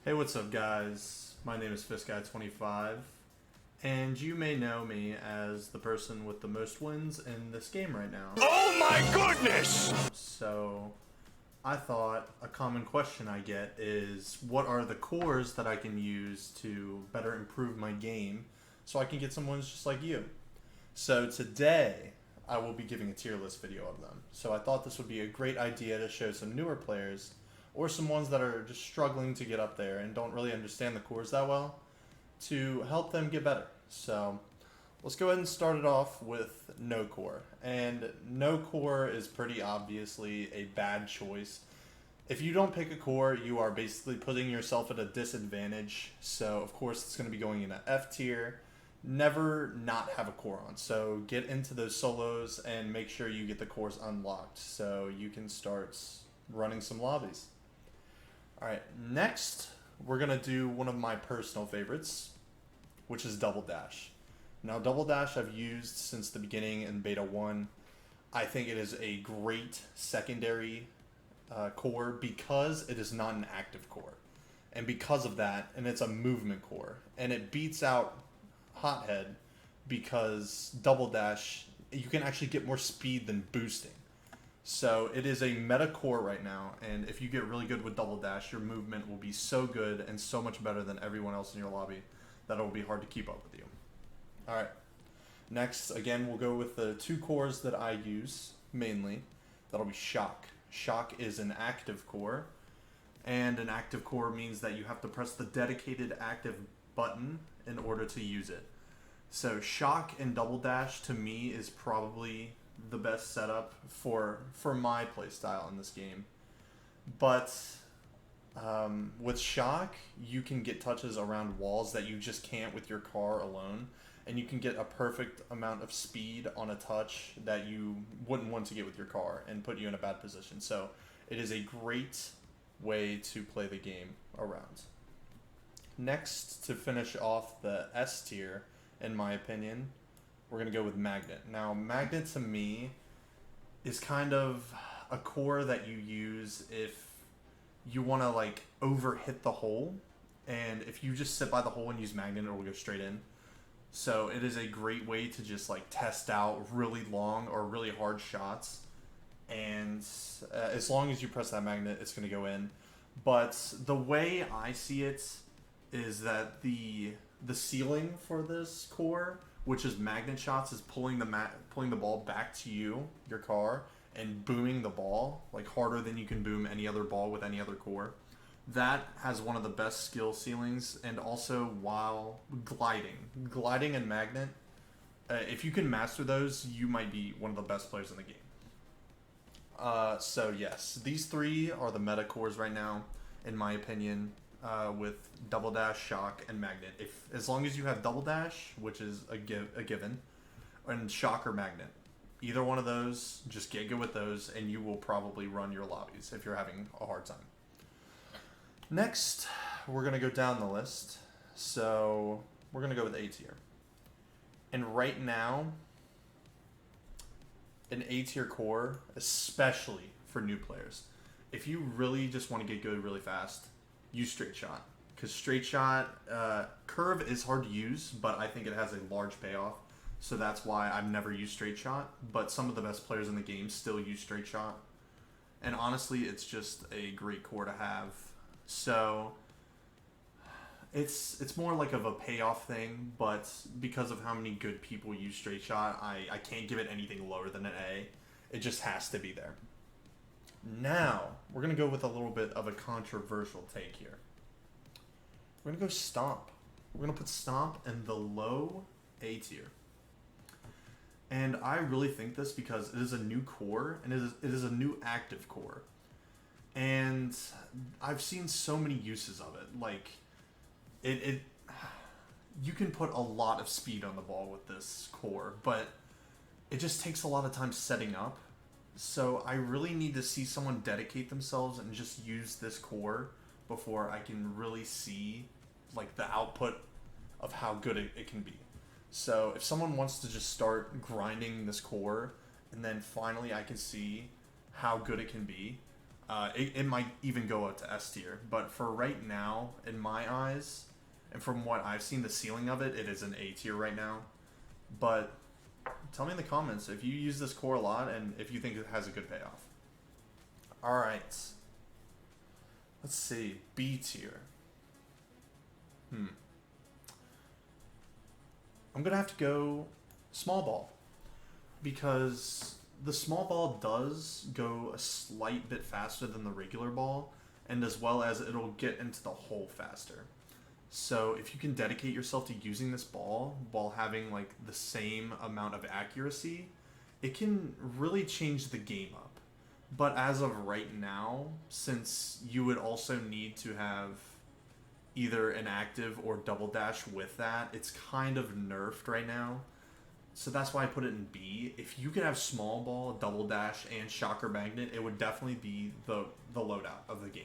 Hey, what's up, guys? My name is FistGuy25, and you may know me as the person with the most wins in this game right now. Oh my goodness! So, I thought a common question I get is, what are the cores that I can use to better improve my game so I can get some wins just like you? So today, I will be giving a tier list video of them. So I thought this would be a great idea to show some newer players or some ones that are just struggling to get up there and don't really understand the cores that well to help them get better. So let's go ahead and start it off with no core. And no core is pretty obviously a bad choice. If you don't pick a core, you are basically putting yourself at a disadvantage. So of course it's going to be going in an F tier. Never not have a core on. So get into those solos and make sure you get the cores unlocked so you can start running some lobbies. Alright, next we're going to do one of my personal favorites, which is Double Dash. Now Double Dash I've used since the beginning in Beta 1. I think it is a great secondary core because it is not an active core. And because of that, and it's a movement core. And it beats out Hothead because Double Dash, you can actually get more speed than boosting. So it is a meta core right now, and if you get really good with Double Dash, your movement will be so good and so much better than everyone else in your lobby that it will be hard to keep up with you. Alright, next, again, we'll go with the two cores that I use, mainly. That'll be Shock. Shock is an active core, and an active core means that you have to press the dedicated active button in order to use it. So Shock and Double Dash, to me, is probably the best setup for my playstyle in this game. But with Shock, you can get touches around walls that you just can't with your car alone, and you can get a perfect amount of speed on a touch that you wouldn't want to get with your car and put you in a bad position. So it is a great way to play the game around. Next, to finish off the S tier, in my opinion, we're going to go with Magnet. Now, Magnet to me is kind of a core that you use if you want to like overhit the hole, and if you just sit by the hole and use Magnet, it will go straight in. So it is a great way to just like test out really long or really hard shots, and as long as you press that Magnet, it's going to go in. But the way I see it is that the ceiling for this core, which is magnet shots, is pulling the ball back to you, your car, and booming the ball like harder than you can boom any other ball with any other core. That has one of the best skill ceilings, and also while gliding and magnet, if you can master those, you might be one of the best players in the game. So yes, these three are the meta cores right now, in my opinion. With Double Dash, Shock, and Magnet. As long as you have Double Dash, which is a given, and Shock or Magnet, either one of those, just get good with those, and you will probably run your lobbies if you're having a hard time. Next, we're going to go down the list. So, we're going to go with A tier. And right now, an A tier core, especially for new players, if you really just want to get good really fast, use Straight Shot. Because Straight Shot, Curve is hard to use, but I think it has a large payoff. So that's why I've never used Straight Shot. But some of the best players in the game still use Straight Shot. And honestly, it's just a great core to have. So it's more like of a payoff thing, but because of how many good people use Straight Shot, I can't give it anything lower than an A. It just has to be there. Now, we're going to go with a little bit of a controversial take here. We're going to go Stomp. We're going to put Stomp in the low A tier. And I really think this because it is a new core, and it is a new active core. And I've seen so many uses of it. Like, you can put a lot of speed on the ball with this core, but it just takes a lot of time setting up. So I really need to see someone dedicate themselves and just use this core before I can really see like the output of how good it can be. So if someone wants to just start grinding this core and then finally I can see how good it can be, It might even go up to S tier, but for right now, in my eyes, and from what I've seen, the ceiling of it, it is an A tier right now. But tell me in the comments if you use this core a lot and if you think it has a good payoff. Alright. Let's see. B tier. I'm going to have to go small ball. Because the small ball does go a slight bit faster than the regular ball. And as well as it'll get into the hole faster. So if you can dedicate yourself to using this ball while having like the same amount of accuracy, it can really change the game up. But as of right now, since you would also need to have either an active or double dash with that, it's kind of nerfed right now. So that's why I put it in B. If you could have small ball, double dash, and shocker magnet, it would definitely be the loadout of the game.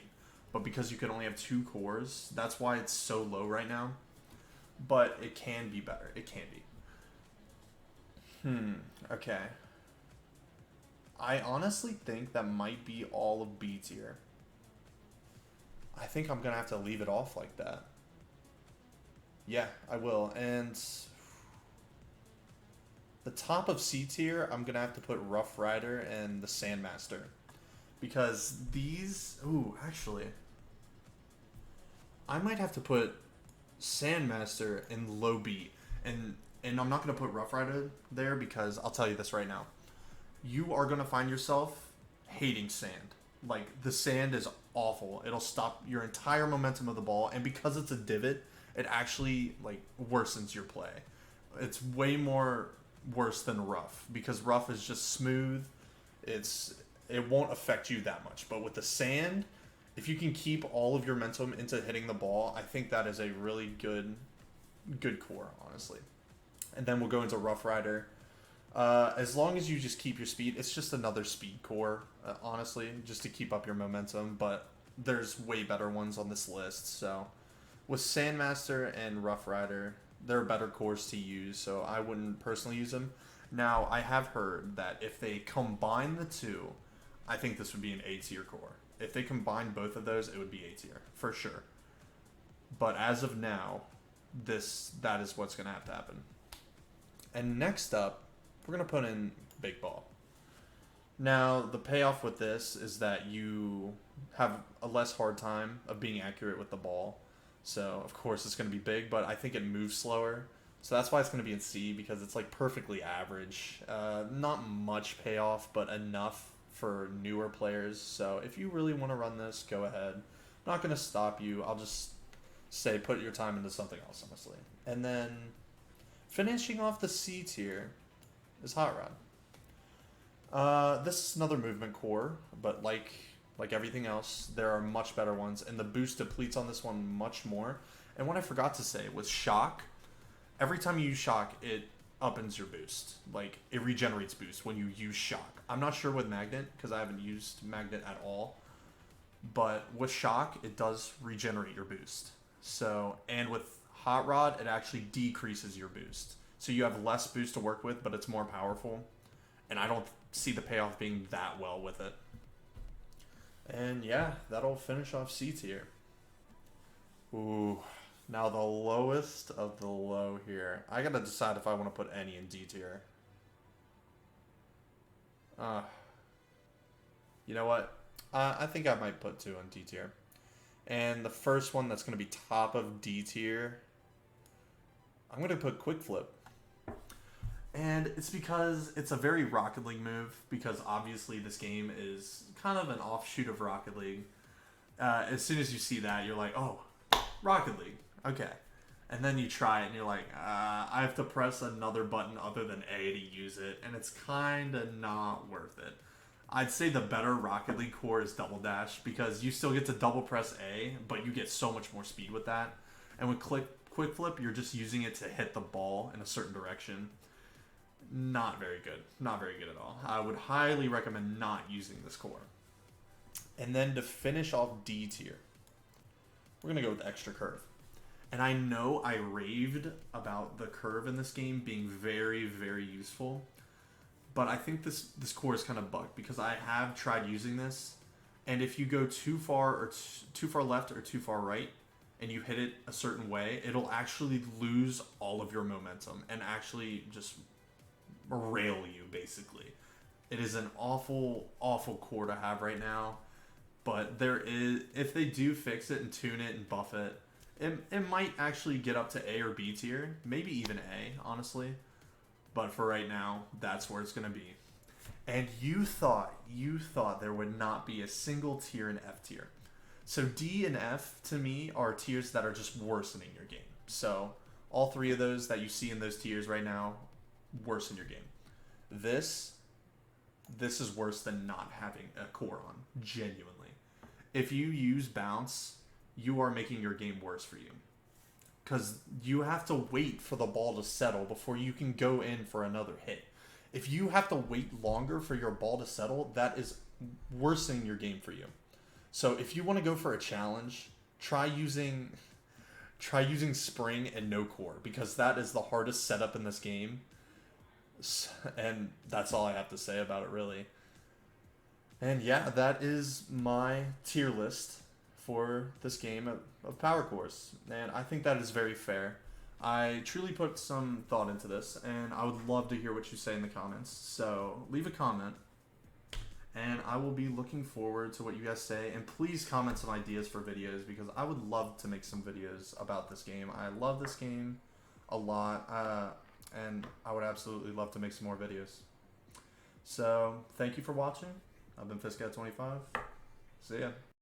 But because you can only have 2 cores, that's why it's so low right now. But it can be better. It can be. Okay. I honestly think that might be all of B tier. I think I'm going to have to leave it off like that. Yeah, I will. And the top of C tier, I'm going to have to put Rough Rider and the Sandmaster. Because these... Ooh, actually... I might have to put Sandmaster in low B. And I'm not going to put Rough Rider there because I'll tell you this right now. You are going to find yourself hating sand. Like, the sand is awful. It'll stop your entire momentum of the ball. And because it's a divot, it actually, like, worsens your play. It's way more worse than rough. Because rough is just smooth. It won't affect you that much. But with the sand, if you can keep all of your momentum into hitting the ball, I think that is a really good core, honestly. And then we'll go into Rough Rider. As long as you just keep your speed, it's just another speed core, honestly, just to keep up your momentum. But there's way better ones on this list. So with Sandmaster and Rough Rider, they're better cores to use, so I wouldn't personally use them. Now, I have heard that if they combine the two, I think this would be an A tier core. If they combine both of those, it would be A tier, for sure. But as of now, that is what's going to have to happen. And next up, we're going to put in Big Ball. Now, the payoff with this is that you have a less hard time of being accurate with the ball. So, of course, it's going to be big, but I think it moves slower. So that's why it's going to be in C, because it's like perfectly average. Not much payoff, but enough for newer players. So if you really want to run this, go ahead. I'm not going to stop you. I'll just say put your time into something else, honestly. And then finishing off the C tier is Hot Rod. This is another movement core, but like everything else, there are much better ones, and the boost depletes on this one much more. And what I forgot to say was Shock. Every time you use Shock, it uppens your boost. Like, it regenerates boost when you use Shock. I'm not sure with Magnet, because I haven't used Magnet at all. But with Shock, it does regenerate your boost. So, and with Hot Rod, it actually decreases your boost. So you have less boost to work with, but it's more powerful. And I don't see the payoff being that well with it. And yeah, that'll finish off C tier. Ooh, now the lowest of the low here. I gotta decide if I want to put any in D tier. You know what? I think I might put 2 on D tier. And the first one that's gonna be top of D tier, I'm gonna put Quick Flip. And it's because it's a very Rocket League move, because obviously this game is kind of an offshoot of Rocket League. As soon as you see that, you're like, oh, Rocket League, okay. And then you try it and you're like, I have to press another button other than A to use it, and it's kind of not worth it. I'd say the better Rocket League core is Double Dash, because you still get to double press A, but you get so much more speed with that. And with Quick Flip, you're just using it to hit the ball in a certain direction. Not very good. Not very good at all. I would highly recommend not using this core. And then to finish off D tier, we're going to go with Extra Curve. And I know I raved about the curve in this game being very, very useful. But I think this core is kind of bugged, because I have tried using this, And if you go too far or too far left or too far right, and you hit it a certain way, it'll actually lose all of your momentum and actually just rail you, basically. It is an awful, awful core to have right now. But there is, if they do fix it and tune it and buff it, it might actually get up to A or B tier, maybe even A, honestly. But for right now, that's where it's going to be. And you thought there would not be a single tier in F tier. So D and F to me are tiers that are just worsening your game. So all three of those that you see in those tiers right now worsen your game. This is worse than not having a core on, genuinely. If you use bounce, you are making your game worse for you. Because you have to wait for the ball to settle before you can go in for another hit. If you have to wait longer for your ball to settle, that is worsening your game for you. So if you want to go for a challenge, try using spring and no core, because that is the hardest setup in this game. And that's all I have to say about it, really. And yeah, that is my tier list for this game of Power Cores. And I think that is very fair. I truly put some thought into this, and I would love to hear what you say in the comments. So leave a comment, and I will be looking forward to what you guys say. And please comment some ideas for videos, because I would love to make some videos about this game. I love this game a lot, and I would absolutely love to make some more videos. So thank you for watching. I've been FistCat25. See ya.